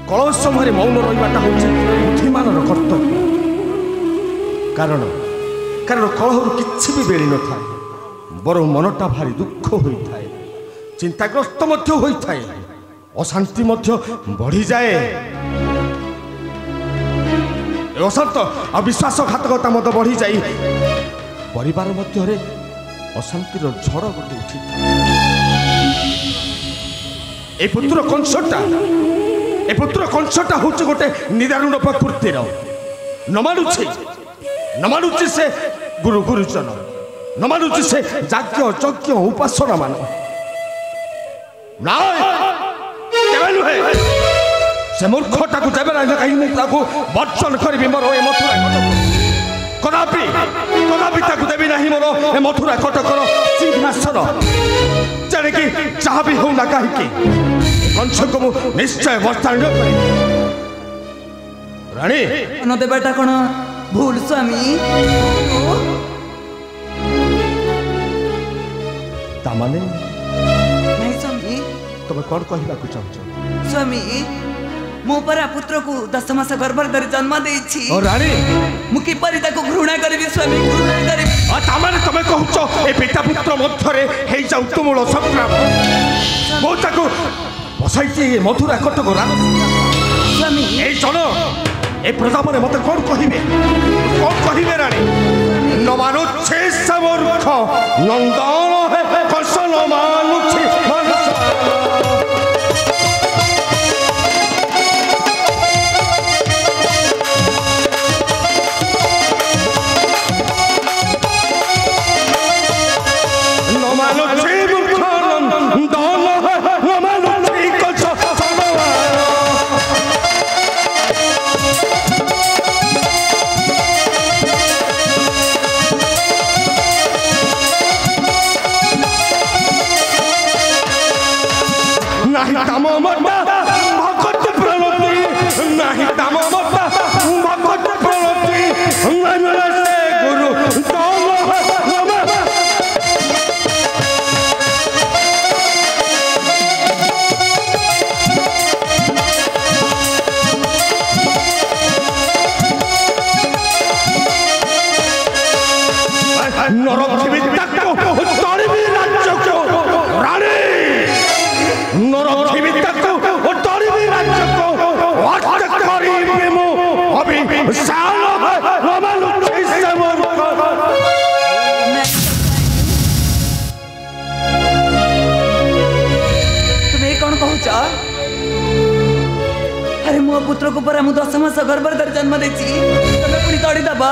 कलह समय मौन रहीटा हूँ बुद्धिमान कर्तव्य कारण कारण कलह किसी भी बेली न था बर मनटा भारी दुख होता है चिंताग्रस्त होता है अशांति बढ़ी जाए अशांत अविश्वासघातकता मत बढ़ी जाए परिवार मध्य अशांतिर झड़ गोटे उठी ए पुत्र कंसटा हूँ गोटे निदारुण प्रकृतिर न मानुची से गुरुजन न मानुची से यज्ञ यज्ञ उपासना मान से मूर्खटा को जब कहीं वर्जन करी मोर ए मथुरा कदापि कदापि देवी ना मोर ए मथुरा कटकर सिंहासन जाने कि जहाँ भी हो ना कहीं कंस को निश्चय वर्तन रानी न देवाटा कौन भूल स्वामी तामाने नहीं स्वामी तुम कौन कहवा चाहछ स्वामी मो परा पुत्र को 10 मास गर्भर धरी जन्म देछि और रानी मु किपरि ताको घृणा करबी स्वामी घृणा करबी तामाने तमे कहछ ए पिता पुत्र मध्यरे हे जाउ तुमूल संग्राम मो ताको बसाइछि ए मथुरा कटक स्वामी ए जन ए प्रजा माने मते कौन कहिबे रानी न मानुछे समूर्ख नंदन है कौशल मानुछे अरे मो पुत्र को परा मु 10 मास गर्भर धरी जन्म देछि तमे पुनी तड़ी दबा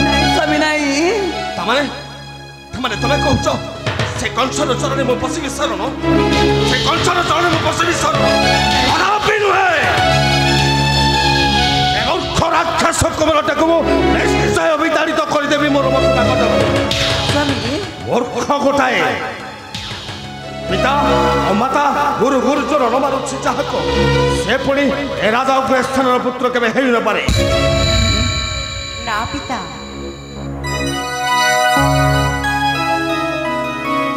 नहीं स्वामी नहीं तमाने तमे कहछ से कंसर चरणे मो पसिबी शरण से कंसर चरणे मो पसिबी शरण कदापि नुहे एवं खराक्षस कमलटा को निश्चय विताड़ित कर देबी मोर मथुरा कटक स्वामी मूर्ख गोटाए पिता और माता गुरु गुरुजन न मारुछि जाहको से पुणी ए राजा स्थान पुत्र केबे हेइ न पारे ना पिता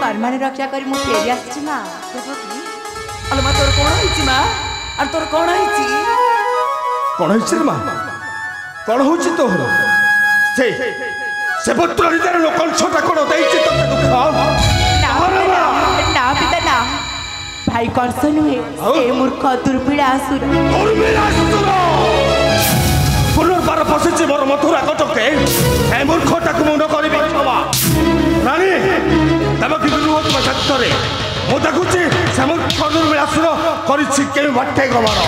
परमाने रक्षा करी मु फेरी आछि मां देबकी अल मा तोर कोन होइछि मां और तोर कोन होइछि मां कोन होछि तोहर से पुत्र नितर लोकल छोटा कोन दैछि तते दुख ना पिता ना भाई कर्ष नुहे ए मूर्ख दुर्बिड़ा असुर पुनर्बार पशिछि मोर मथुरा कटके ए मूर्खटा को मुंड करबी क्षमा रानी तबकी विरोध मसक्तरे मो देखुछि से मूर्ख दुर्बिड़ा असुर करिछि के भट्टे गमन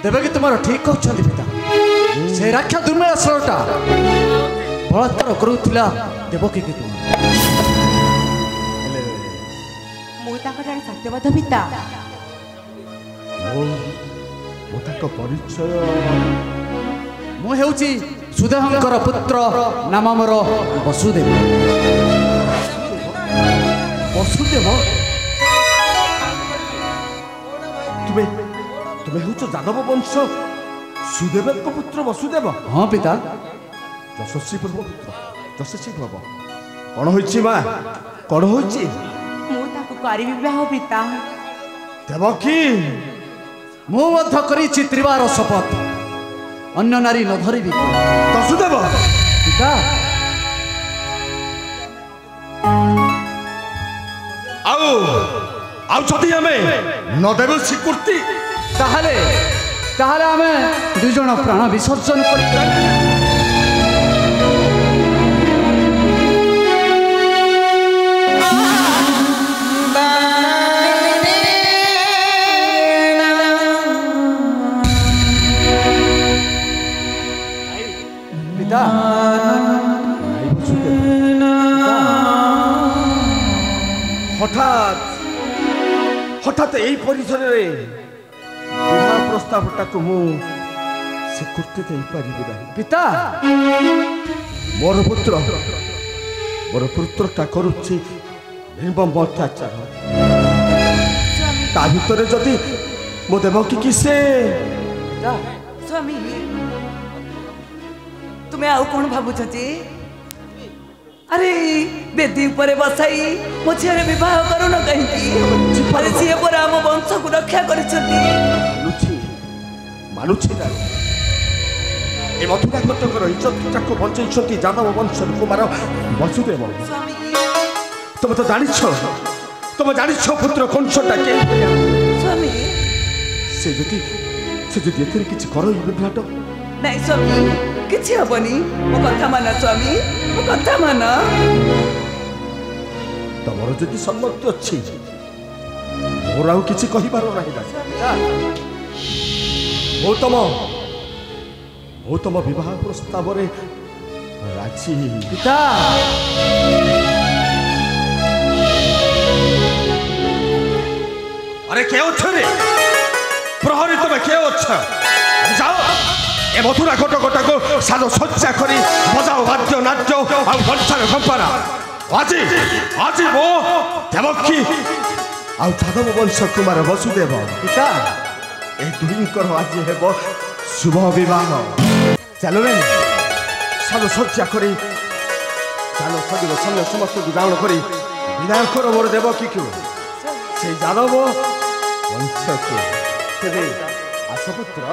देवकी तुम्हारा ठीक कहते पिता से राक्षा दुर्मिला सरटा बलात्कार करूला देवकी के तुम सत्यवाद पिता परिचय मुझे सुदेहंकर पुत्र नाम मोर वसुदेव वसुदेव তুমি হচ্ছ যাদব বংশ সুদেবଙ୍କ পুত্র বসুদেব। ହଁ ପିତା। যশস্বী প্রভু পুত্র যশস্বী প্রভু। কଣ হয়েছি মা কଣ হয়েছি? ମୁଁ ତାକୁ କରିବି ବିବାହ ପିତା। ଦେବକୀ ମୁଁ ମଧ୍ୟ କରିଛି ତ୍ରିବାର ଶପଥ ଅନ୍ୟ ନାରୀ ନ ଧରିବି। ବସୁଦେବ ପିତା ଆଉ ଆଉ ଯଦି ଆମେ ନ ଦେବୁ ସ୍ୱୀକୃତି ତାହେଲେ ତାହେଲେ ଆମେ ଦୁଇ ଜଣ ପ୍ରାଣ ବିସର୍ଜନ କରି ପିତା হঠাৎ হঠাৎ এই পরিসরে বিবাহ প্রস্তাবটাকে মু স্বীকৃতি ଦେଇପାରିବି ନାହିଁ। ପିତା ମୋର ପୁତ୍ରଟା କରୁଛି ନିର୍ମମ ଅତ୍ୟାଚାର। ତା ଭିତରେ ଯଦି ମୋ ଦେବକୀ କି ସେ ସ୍ୱାମୀ ତୁମେ ଆଉ କଣ ଭାବୁଛ ଯେ? ଆରେ ବେଦୀ ଉପରେ ବସାଇ ମୋ ଝିଅର ବିବାହ କରୁନ କାହିଁକି? ଆରେ ସିଏ ପରେ ଆମ ବଂଶକୁ ରକ୍ଷା କରିଛନ୍ତି। ମାନୁଛି ନା ଏ ମଥୁରା କଟକର ଇଜ୍ଜତଟାକୁ ବଞ୍ଚେଇଛନ୍ତି ଯାଦବ ବଂଶର କୁମାର ବସୁଦେବ। ସ୍ୱାମୀ ତମେ ଜାଣିଛ ପୁତ୍ର କଂସଟା କେ? ସ୍ୱାମୀ ସେ ଯଦି ଏଥିରେ କିଛି କରଇ ବିଭ୍ରାଟ ନାଇଁ ସ୍ୱାମୀ କିଛି ହବନି। ମୋ କଥା ମାନ ସ୍ୱାମୀ ମୋ କଥା ମାନ। ତମର ଯଦି ସମ୍ମତି ଅଛି ମୋର ଆଉ କିଛି କହିବାର ନାହିଁ। ମୁଁ ତମ ବିବାହ ପ୍ରସ୍ତାବରେ ରାଜି। ପିତା আরে কে অছ রে প্রহরী? তুমি কে অছ? যাও এ মথুরা কটকটাকে সাজসজ্জা করি বজাও বাদ্য নাট্য আর ঘণ্টার ঘম্পারা। আজি আজি মো দেবকী ଆଉ ଯାଦବ ବଂଶ କୁମାର ବସୁଦେବ ପିତା ଏ ଦୁହିଁଙ୍କର ଆଜି ହେବ ଶୁଭ ବିବାହ। ଚାଲୁରେ ସାଜସଜ୍ଜା କରି ଚାଲ ସଜିବ ସନ୍ଧ୍ୟ ସମସ୍ତଙ୍କୁ ଜାଣ କରି ବିଦାୟ କର ମୋର ଦେବକୀକୁ সেই যাদব বংশকে। তেবে আস পুত্র।